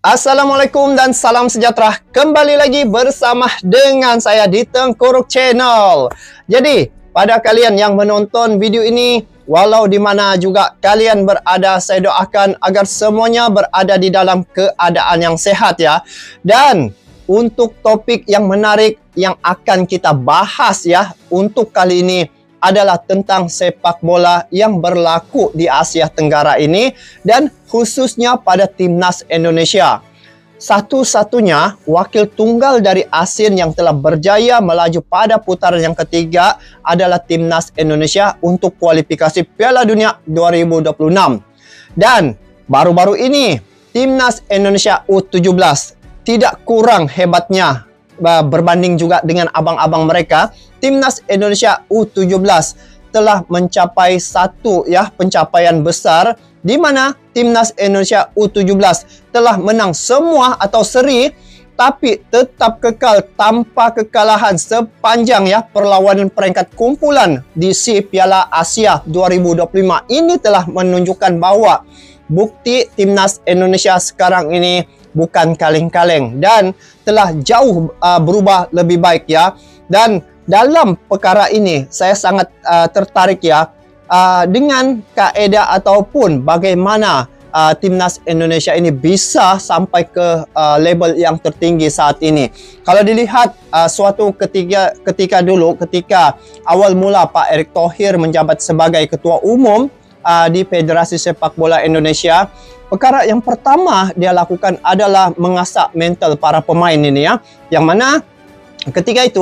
Assalamualaikum dan salam sejahtera. Kembali lagi bersama dengan saya di Tengkuruk Channel. Jadi, pada kalian yang menonton video ini, walau di mana juga kalian berada, saya doakan agar semuanya berada di dalam keadaan yang sehat ya. Dan untuk topik yang menarik yang akan kita bahas ya, untuk kali ini adalah tentang sepak bola yang berlaku di Asia Tenggara ini dan khususnya pada Timnas Indonesia. Satu-satunya wakil tunggal dari ASEAN yang telah berjaya melaju pada putaran yang ketiga adalah Timnas Indonesia untuk kualifikasi Piala Dunia 2026. Dan baru-baru ini Timnas Indonesia U17 tidak kurang hebatnya berbanding juga dengan abang-abang mereka. Timnas Indonesia U17 telah mencapai satu pencapaian besar di mana Timnas Indonesia U17 telah menang semua atau seri tapi tetap kekal tanpa kekalahan sepanjang perlawanan peringkat kumpulan di SEA Piala Asia 2025. Ini telah menunjukkan bahwa bukti Timnas Indonesia sekarang ini bukan kaleng-kaleng dan telah jauh berubah lebih baik ya. Dan dalam perkara ini saya sangat tertarik ya dengan kaedah ataupun bagaimana Timnas Indonesia ini bisa sampai ke level yang tertinggi saat ini. Kalau dilihat suatu ketika awal mula Pak Erick Thohir menjabat sebagai ketua umum di Federasi Sepak Bola Indonesia, perkara yang pertama dia lakukan adalah mengasah mental para pemain ini ya. Yang mana ketika itu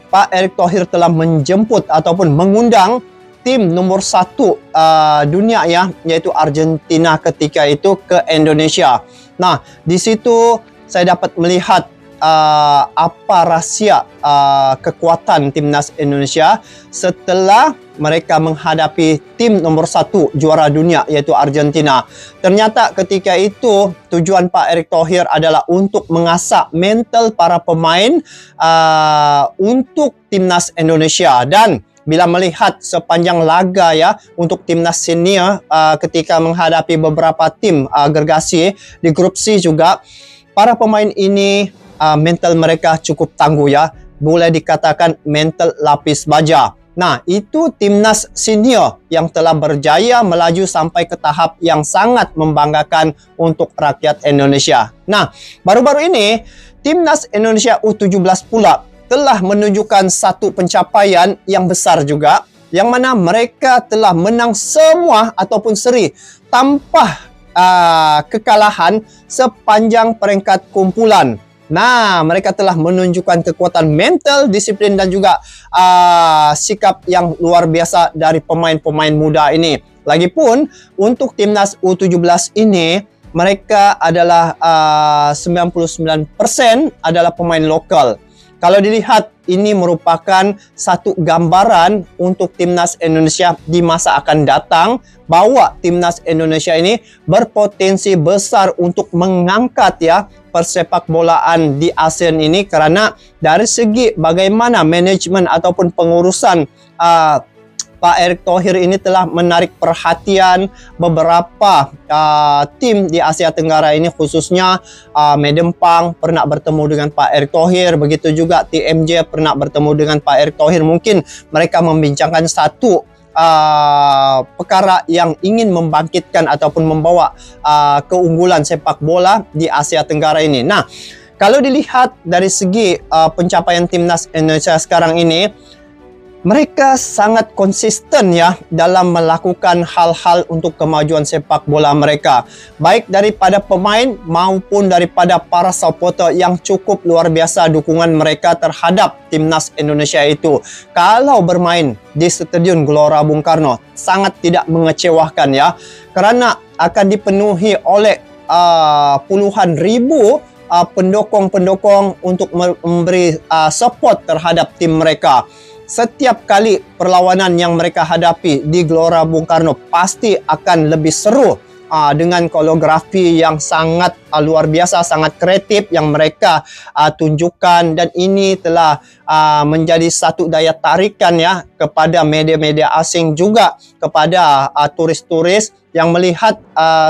Pak Erick Thohir telah menjemput ataupun mengundang tim nomor 1 dunia ya, yaitu Argentina ketika itu ke Indonesia. Nah, di situ saya dapat melihat apa rahasia kekuatan Timnas Indonesia setelah mereka menghadapi tim nomor 1 juara dunia yaitu Argentina. Ternyata ketika itu tujuan Pak Erick Thohir adalah untuk mengasah mental para pemain untuk Timnas Indonesia. Dan bila melihat sepanjang laga ya untuk Timnas senior ketika menghadapi beberapa tim gergasi di grup C juga, para pemain ini mental mereka cukup tangguh ya. Boleh dikatakan mental lapis baja. Nah, itu Timnas senior yang telah berjaya melaju sampai ke tahap yang sangat membanggakan untuk rakyat Indonesia. Nah, baru-baru ini Timnas Indonesia U17 pula telah menunjukkan satu pencapaian yang besar juga, yang mana mereka telah menang semua ataupun seri tanpa kekalahan sepanjang peringkat kumpulan. Nah, mereka telah menunjukkan kekuatan mental, disiplin dan juga sikap yang luar biasa dari pemain-pemain muda ini. Lagipun untuk Timnas U17 ini, mereka adalah 99% adalah pemain lokal. Kalau dilihat, ini merupakan satu gambaran untuk Timnas Indonesia di masa akan datang, bahwa Timnas Indonesia ini berpotensi besar untuk mengangkat ya persepak bolaan di ASEAN ini, karena dari segi bagaimana manajemen ataupun pengurusan Pak Erick Thohir ini telah menarik perhatian beberapa tim di Asia Tenggara ini, khususnya Medempang pernah bertemu dengan Pak Erick Thohir, begitu juga TMJ pernah bertemu dengan Pak Erick Thohir. Mungkin mereka membincangkan satu perkara yang ingin membangkitkan ataupun membawa keunggulan sepak bola di Asia Tenggara ini. Nah, kalau dilihat dari segi pencapaian Timnas Indonesia sekarang ini, mereka sangat konsisten ya dalam melakukan hal-hal untuk kemajuan sepak bola mereka. Baik daripada pemain maupun daripada para supporter yang cukup luar biasa dukungan mereka terhadap Timnas Indonesia itu. Kalau bermain di Stadion Gelora Bung Karno sangat tidak mengecewakan ya. Karena akan dipenuhi oleh puluhan ribu pendukung-pendukung untuk memberi support terhadap tim mereka. Setiap kali perlawanan yang mereka hadapi di Gelora Bung Karno pasti akan lebih seru dengan koreografi yang sangat luar biasa, sangat kreatif yang mereka tunjukkan, dan ini telah menjadi satu daya tarikan ya kepada media-media asing, juga kepada turis-turis yang melihat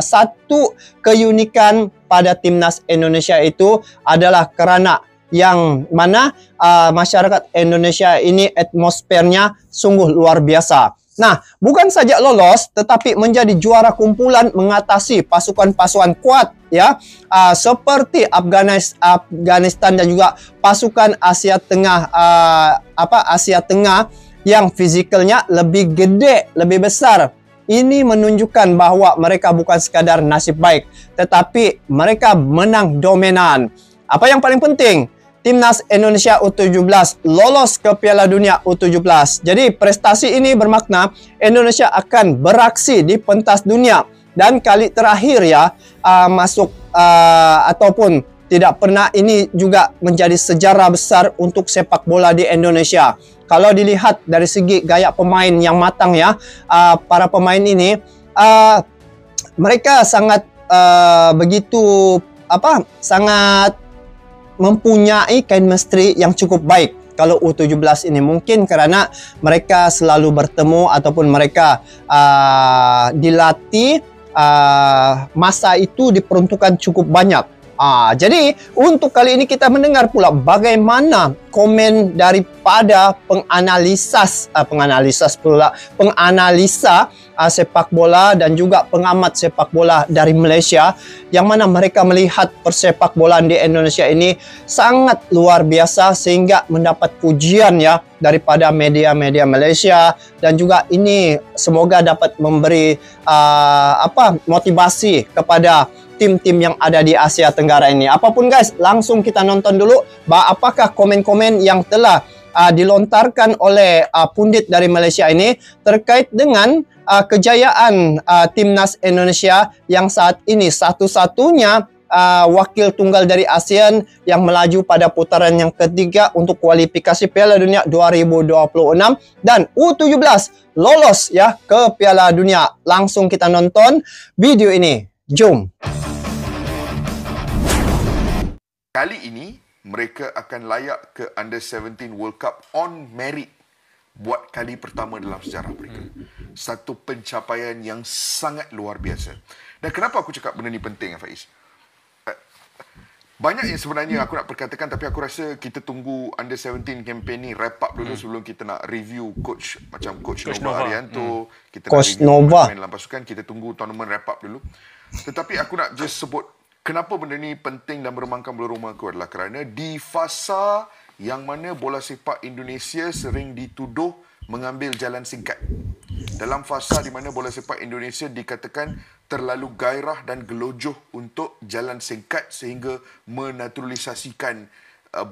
satu keunikan kepada timnas Indonesia itu adalah kerana yang mana masyarakat Indonesia ini atmosfernya sungguh luar biasa. Nah, bukan saja lolos tetapi menjadi juara kumpulan mengatasi pasukan-pasukan kuat ya, seperti Afghanistan dan juga pasukan Asia Tengah Asia Tengah yang fizikalnya lebih gede, lebih besar. Ini menunjukkan bahawa mereka bukan sekadar nasib baik tetapi mereka menang dominan. Apa yang paling penting? Timnas Indonesia U17 lolos ke Piala Dunia U17. Jadi prestasi ini bermakna Indonesia akan beraksi di pentas dunia dan kali terakhir ya masuk ataupun tidak pernah, ini juga menjadi sejarah besar untuk sepak bola di Indonesia. Kalau dilihat dari segi gaya pemain yang matang ya, para pemain ini mereka sangat sangat mempunyai chemistry yang cukup baik. Kalau U17 ini mungkin kerana mereka selalu bertemu ataupun mereka dilatih, masa itu diperuntukkan cukup banyak. Jadi untuk kali ini kita mendengar pula bagaimana komen daripada penganalisa sepak bola dan juga pengamat sepak bola dari Malaysia, yang mana mereka melihat persepak bolaan di Indonesia ini sangat luar biasa sehingga mendapat pujian ya daripada media-media Malaysia, dan juga ini semoga dapat memberi motivasi kepada tim-tim yang ada di Asia Tenggara ini. Apapun guys, langsung kita nonton dulu apakah komen-komen yang telah dilontarkan oleh pundit dari Malaysia ini terkait dengan kejayaan timnas Indonesia yang saat ini satu-satunya wakil tunggal dari ASEAN yang melaju pada putaran yang ketiga untuk kualifikasi Piala Dunia 2026 dan U17 lolos ya ke Piala Dunia. Langsung kita nonton video ini. Jom. Kali ini, mereka akan layak ke Under-17 World Cup on merit buat kali pertama dalam sejarah mereka. Satu pencapaian yang sangat luar biasa. Dan kenapa aku cakap benda ni penting, Faiz? Banyak yang sebenarnya aku nak perkatakan, tapi aku rasa kita tunggu Under-17 campaign ni wrap up dulu sebelum kita nak review coach macam Coach Nova Arianto. Kita Coach nak review Nova pemain dalam pasukan. Kita tunggu tournament wrap up dulu. Tetapi aku nak just sebut kenapa benda ni penting dan bermangkam bulu rumah aku adalah kerana di fasa yang mana bola sepak Indonesia sering dituduh mengambil jalan singkat. Dalam fasa di mana bola sepak Indonesia dikatakan terlalu gairah dan gelojoh untuk jalan singkat sehingga menaturalisasikan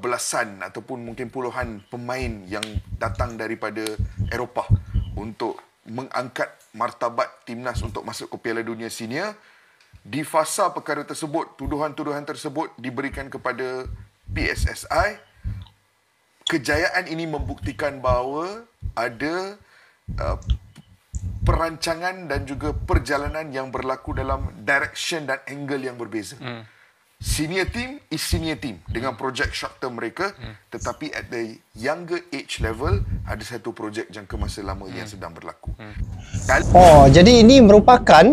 belasan ataupun mungkin puluhan pemain yang datang daripada Eropah untuk mengangkat martabat timnas untuk masuk ke Piala Dunia Senior. Di fasa perkara tersebut, tuduhan-tuduhan tersebut diberikan kepada PSSI. Kejayaan ini membuktikan bahawa ada perancangan dan juga perjalanan yang berlaku dalam direction dan angle yang berbeza. Senior team is senior team dengan projek short term mereka, tetapi at the younger age level ada satu projek jangka masa lama yang sedang berlaku. Jadi ini merupakan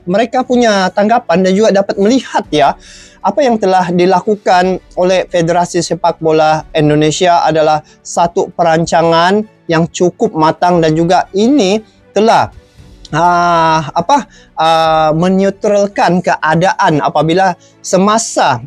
mereka punya tanggapan dan juga dapat melihat ya apa yang telah dilakukan oleh Federasi Sepak Bola Indonesia adalah satu perancangan yang cukup matang dan juga ini telah menetralkan keadaan apabila semasa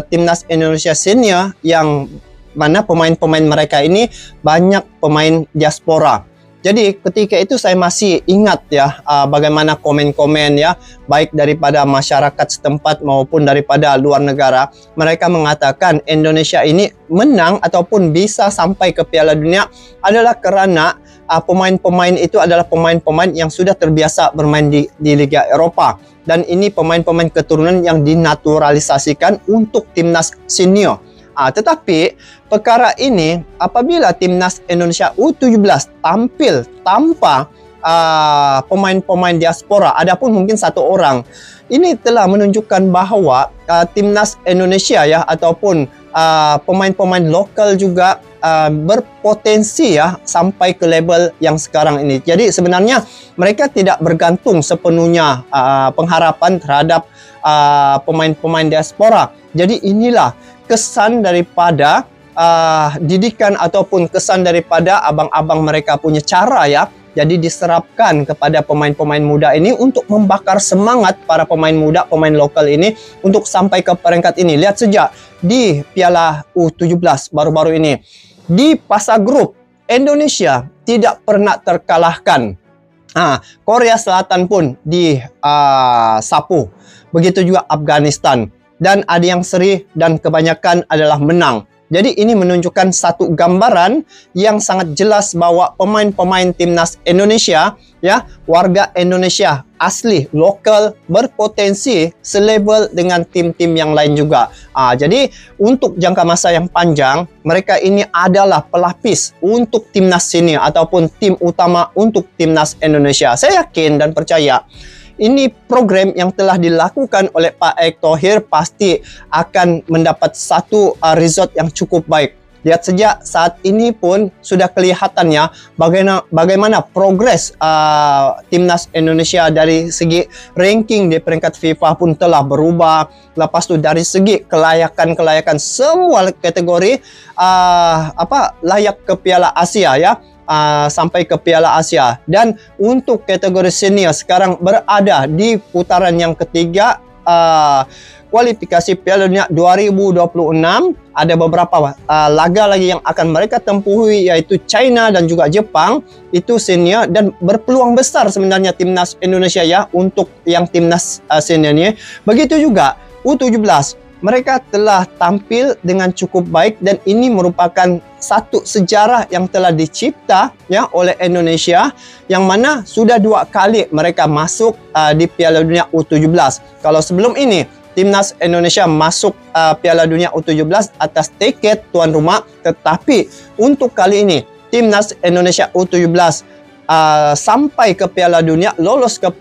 timnas Indonesia senior yang mana pemain-pemain mereka ini banyak pemain diaspora. Jadi ketika itu saya masih ingat ya bagaimana komen-komen ya baik daripada masyarakat setempat maupun daripada luar negara. Mereka mengatakan Indonesia ini menang ataupun bisa sampai ke Piala Dunia adalah kerana pemain-pemain itu adalah pemain-pemain yang sudah terbiasa bermain di Liga Eropah. Dan ini pemain-pemain keturunan yang dinaturalisasikan untuk timnas senior. Tetapi perkara ini apabila timnas Indonesia U17 tampil tanpa pemain-pemain diaspora, adapun mungkin satu orang, ini telah menunjukkan bahawa timnas Indonesia ya ataupun pemain-pemain lokal juga berpotensi ya sampai ke level yang sekarang ini. Jadi sebenarnya mereka tidak bergantung sepenuhnya pengharapan terhadap pemain-pemain diaspora. Jadi inilah kesan daripada didikan ataupun kesan daripada abang-abang mereka punya cara ya. Jadi diserapkan kepada pemain-pemain muda ini untuk membakar semangat para pemain muda, pemain lokal ini untuk sampai ke peringkat ini. Lihat saja di Piala U17 baru-baru ini. Di fase grup, Indonesia tidak pernah terkalahkan. Korea Selatan pun disapu. Begitu juga Afghanistan. Dan ada yang seri dan kebanyakan adalah menang. Jadi ini menunjukkan satu gambaran yang sangat jelas bahwa pemain-pemain timnas Indonesia ya, warga Indonesia asli, lokal, berpotensi selevel dengan tim-tim yang lain juga. Jadi untuk jangka masa yang panjang, mereka ini adalah pelapis untuk timnas sini ataupun tim utama untuk timnas Indonesia. Saya yakin dan percaya ini program yang telah dilakukan oleh Pak Erick Thohir pasti akan mendapat satu result yang cukup baik. Lihat saja saat ini pun sudah kelihatannya bagaimana progres timnas Indonesia dari segi ranking di peringkat FIFA pun telah berubah. Lepas tu dari segi kelayakan semua kategori layak ke Piala Asia ya. Sampai ke Piala Asia. Dan untuk kategori senior sekarang berada di putaran yang ketiga kualifikasi Piala Dunia 2026. Ada beberapa laga lagi yang akan mereka tempuhi, yaitu China dan juga Jepang. Itu senior dan berpeluang besar sebenarnya timnas Indonesia ya untuk yang timnas senior ini. Begitu juga U17. Mereka telah tampil dengan cukup baik dan ini merupakan satu sejarah yang telah dicipta ya oleh Indonesia, yang mana sudah 2 kali mereka masuk di Piala Dunia U17. Kalau sebelum ini timnas Indonesia masuk Piala Dunia U17 atas tiket tuan rumah, tetapi untuk kali ini timnas Indonesia U17 sampai ke Piala Dunia, lolos ke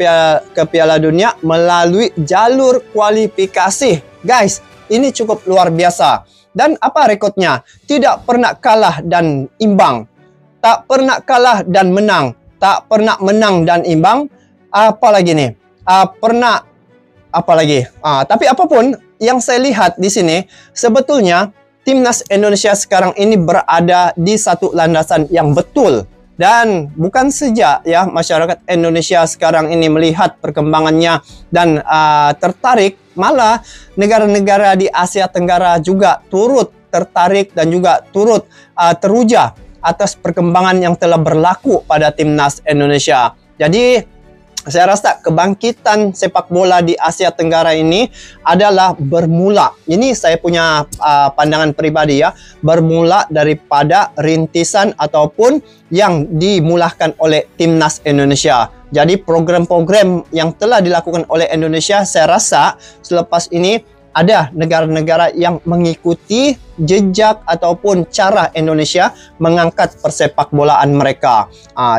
Piala Dunia melalui jalur kualifikasi. Guys, ini cukup luar biasa. Dan apa rekodnya? Tidak pernah kalah dan imbang. Tak pernah kalah dan menang. Tak pernah menang dan imbang. Apalagi nih? Tapi apapun yang saya lihat di sini, sebetulnya timnas Indonesia sekarang ini berada di satu landasan yang betul. Dan bukan saja ya masyarakat Indonesia sekarang ini melihat perkembangannya dan tertarik, malah negara-negara di Asia Tenggara juga turut tertarik dan juga turut teruja atas perkembangan yang telah berlaku pada timnas Indonesia. Jadi saya rasa kebangkitan sepak bola di Asia Tenggara ini adalah bermula. Ini saya punya pandangan pribadi ya. Bermula daripada rintisan ataupun yang dimulahkan oleh timnas Indonesia. Jadi program-program yang telah dilakukan oleh Indonesia, saya rasa selepas ini ada negara-negara yang mengikuti jejak ataupun cara Indonesia mengangkat persepak bolaan mereka.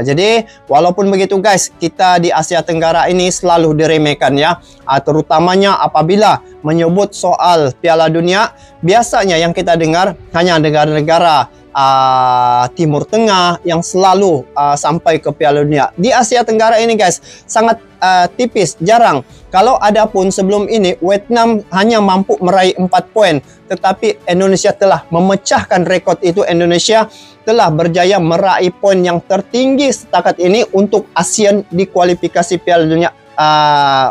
Jadi walaupun begitu guys, kita di Asia Tenggara ini selalu diremehkan ya. Terutamanya apabila menyebut soal Piala Dunia, biasanya yang kita dengar hanya negara-negara Timur Tengah yang selalu sampai ke Piala Dunia. Di Asia Tenggara ini guys, sangat tipis, jarang. Kalau ada pun sebelum ini, Vietnam hanya mampu meraih 4 poin. Tetapi Indonesia telah memecahkan rekod itu. Indonesia telah berjaya meraih poin yang tertinggi setakat ini untuk ASEAN di kualifikasi Piala Dunia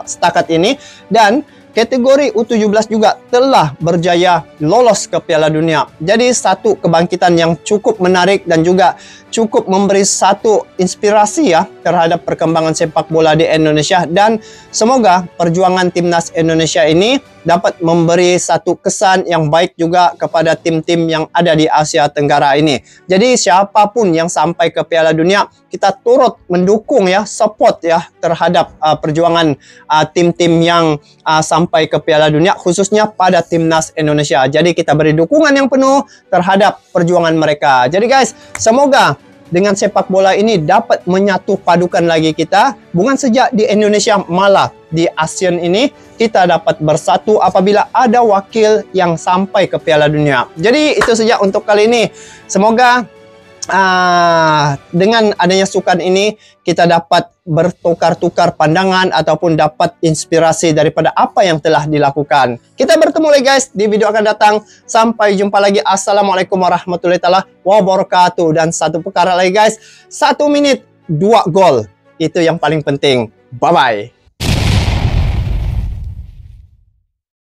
setakat ini. Dan kategori U17 juga telah berjaya lolos ke Piala Dunia. Jadi satu kebangkitan yang cukup menarik dan juga cukup memberi satu inspirasi ya terhadap perkembangan sepak bola di Indonesia. Dan semoga perjuangan timnas Indonesia ini dapat memberi satu kesan yang baik juga kepada tim-tim yang ada di Asia Tenggara ini. Jadi siapapun yang sampai ke Piala Dunia, kita turut mendukung ya, support ya terhadap perjuangan tim-tim yang sampai ke Piala Dunia, khususnya pada timnas Indonesia. Jadi kita beri dukungan yang penuh terhadap perjuangan mereka. Jadi guys, semoga dengan sepak bola ini dapat menyatu padukan lagi kita, bukan saja di Indonesia, malah di ASEAN ini kita dapat bersatu apabila ada wakil yang sampai ke Piala Dunia. Jadi itu saja untuk kali ini. Semoga dengan adanya sukan ini kita dapat bertukar-tukar pandangan ataupun dapat inspirasi daripada apa yang telah dilakukan. Kita bertemu lagi guys di video akan datang. Sampai jumpa lagi. Assalamualaikum warahmatullahi wabarakatuh. Dan satu perkara lagi guys, 1 menit 2 gol itu yang paling penting. Bye bye.